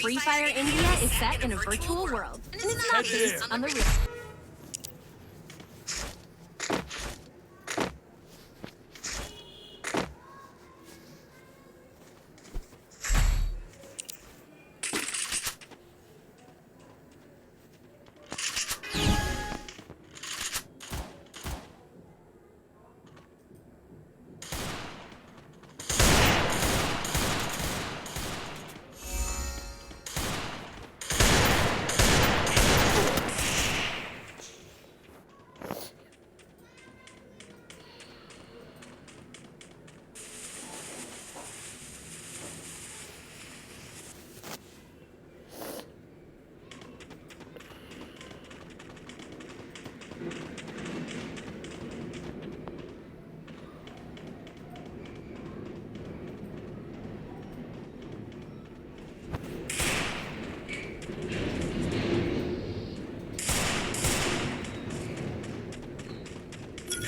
Free Fire India is set in a virtual world, and it's not based on the real.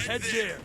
Head there.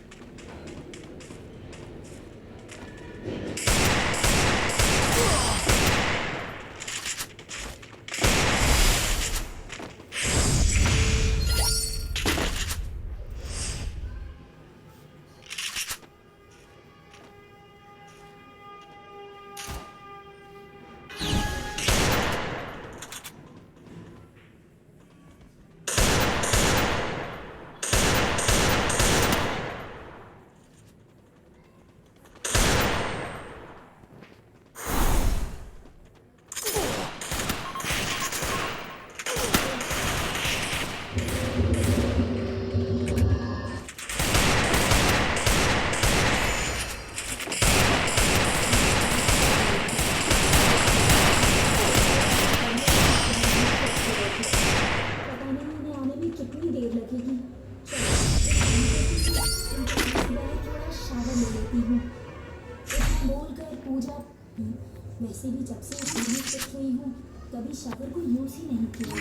वैसे भी जब से shift हुई हूँ कभी शावर को यूज ही नहीं किया।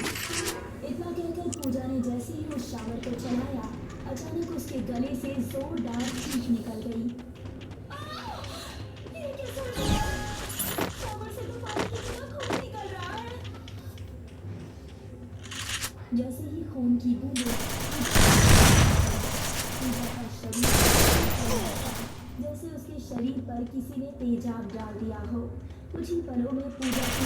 इतना कहकर पूजा ने जैसे ही उस शावर को चलाया अचानक उसके गले से जोरदार चीख निकल गई। ये कैसा हुआ? शावर से तो पानी की तरह खून निकल रहा है। जैसे ही खून की बूंदें पूजा का शरीर जैसे उसके शरीर पर किसी ने तेजाब डाल दिया हो। कुछ ही पलों में पूजा की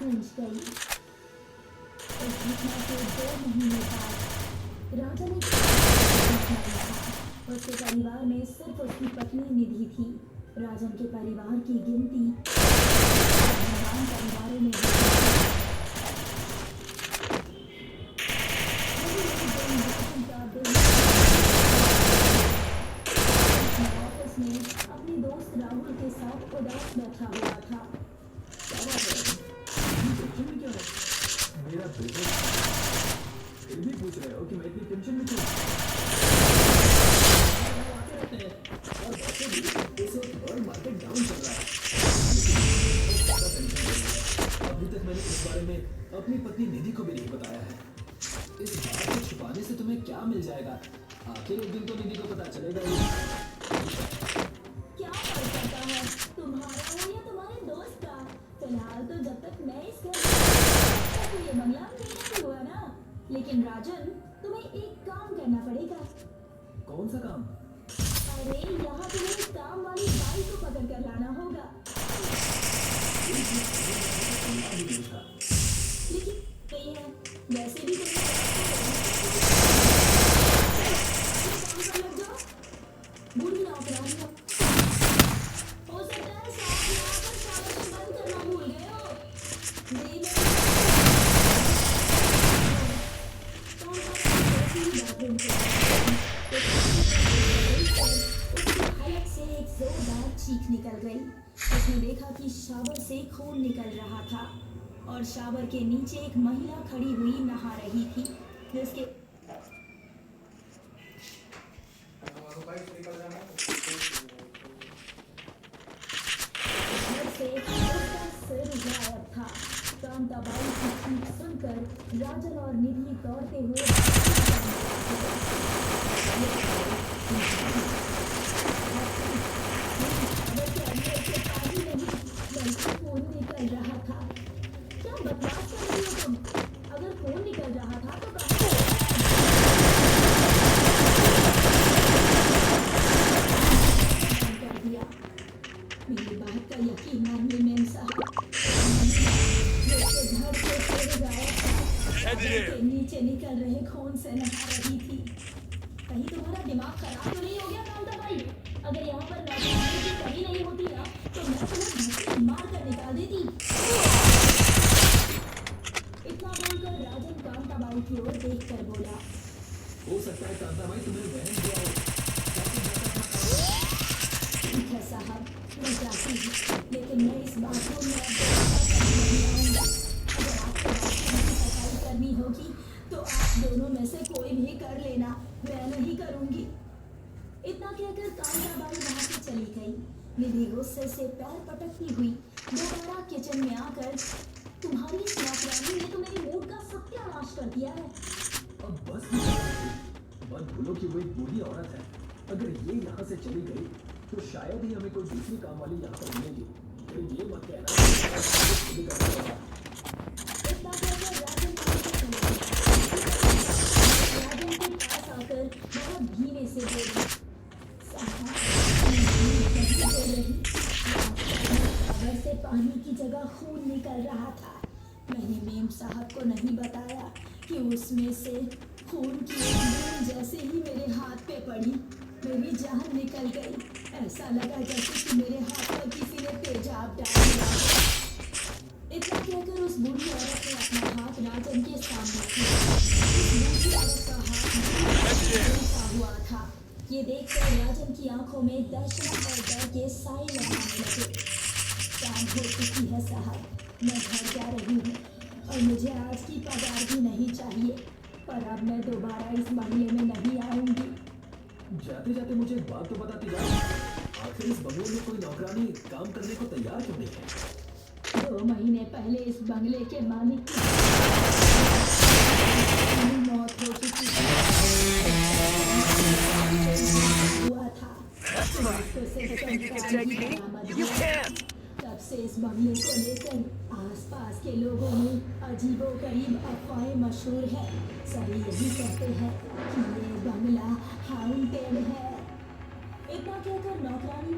गूंज गई। इस घटना के 2 महीने बाद राजा ने उसके परिवार में सिर्फ उसकी पत्नी निधि थी। राजन के परिवार की गिनती परिवारों में अपने दोस्त राहुल के साथ उदास बैठा हुआ था। मेरा बिजनेस फिर भी पूछ रहे हो कि मैं इतनी टेंशन में क्यों? और वैसे भी इस वक्त वर्ल्ड मार्केट डाउन चल रहा है। अभी तक मैंने इस बारे में अपनी पत्नी निधि को भी नहीं बताया है। इस बात को छुपाने से तुम्हें क्या मिल जाएगा? आखिर एक दिन तो निधि को पता चलेगा ही। क्या फर्क पड़ता है तुम्हारा हो या तुम्हारे दोस्त का? फिलहाल तो जब तक मैं इस घर तो ये बंगला मेरा ही हुआ ना। लेकिन राजन तुम्हें एक काम करना पड़ेगा। कौन सा काम? अरे यहाँ तुम्हें काम वाली बाई को पकड़ कर लाना होगा। लेकिन नहीं है वैसे भी बुरी नौकरानियां हो सकता है साथ यहाँ पर शावर बंद करना भूल गए हो। हलक से एक जोरदार चीख निकल गई। उसने देखा कि शावर से खून निकल रहा था और शावर के नीचे एक महिला खड़ी हुई नहा रही थी जिसके कांताबाई की चीख सुनकर राजन और निधि दौड़ते हुए खून से नहा रही थी। कहीं तुम्हारा दिमाग खराब तो नहीं हो गया कांता भाई? अगर यहाँ पर नौकरानी की कमी नहीं होती ना तो मैं तुम्हें धक्के मार कर निकाल देती। इतना बोलकर राजन कांता बाई की ओर देखकर बोला, हो सकता है कांता भाई तुम्हें वहम किया हो। ठीक है साहब, मैं जाती हूँ, लेकिन मैं इस बाथरूम में अब दोबारा कभी नहीं आऊंगा। अगर आपको बाथरूम की सफाई करनी होगी तो आप दोनों में से कोई भी कर लेना, मैं नहीं करूंगी। इतना कहकर कांता बाई वहां से चली गई। निधि गुस्से से पैर पटकती हुई दोबारा किचन में आकर, तुम्हारी इस नौकरानी ने तो मेरे मूड का सत्यानाश कर दिया है। अब बस मत भूलो कि वो एक बूढ़ी औरत है। अगर ये यहाँ से चली गई तो शायद ही हमें कोई दूसरी काम वाली यहाँ पर मिलेगी। फिर ये मत कहना कि मैं खुद ही करना होगा। इतना कहकर राजन वहां से चले गए। राजन के पास आकर बहुत धीमे से बोली, साहब, सागर से पानी की जगह खून निकल रहा था। मैंने मेम साहब को नहीं बताया कि उसमें से खून की एक बूंद जैसे ही मेरे हाथ पे पड़ी मेरी जान निकल गई। ऐसा लगा जैसे कि मेरे हाथ पर किसी ने तेजाब डाल दिया। इतना कहकर उस बूढ़ी औरत ने अपना हाथ राजन के सामने किया। उस बूढ़ी औरत का हाथ झुका हुआ था। ये देखकर राजन की आंखों में दर्शन और डर के साए लगाने लगे। शाम हो चुकी है साहब, मैं घर जा रही हूँ और मुझे आज की पगार भी नहीं चाहिए, पर अब मैं दोबारा इस बंगले में नहीं आऊंगी। जाते जाते मुझे एक बात तो बताती जाओ, आखिर इस बंगले में कोई नौकरानी काम करने को तैयार क्यों नहीं है? 2 महीने पहले इस बंगले के मालिक की मौत हो चुकी हुआ था। You can't! तब से इस बंगले को लेकर आसपास के लोगों में अजीबोगरीब अफवाहें मशहूर है। सभी यही कहते हैं कि ये बंगला हाउंटेड है। इतना कहकर नौकरानी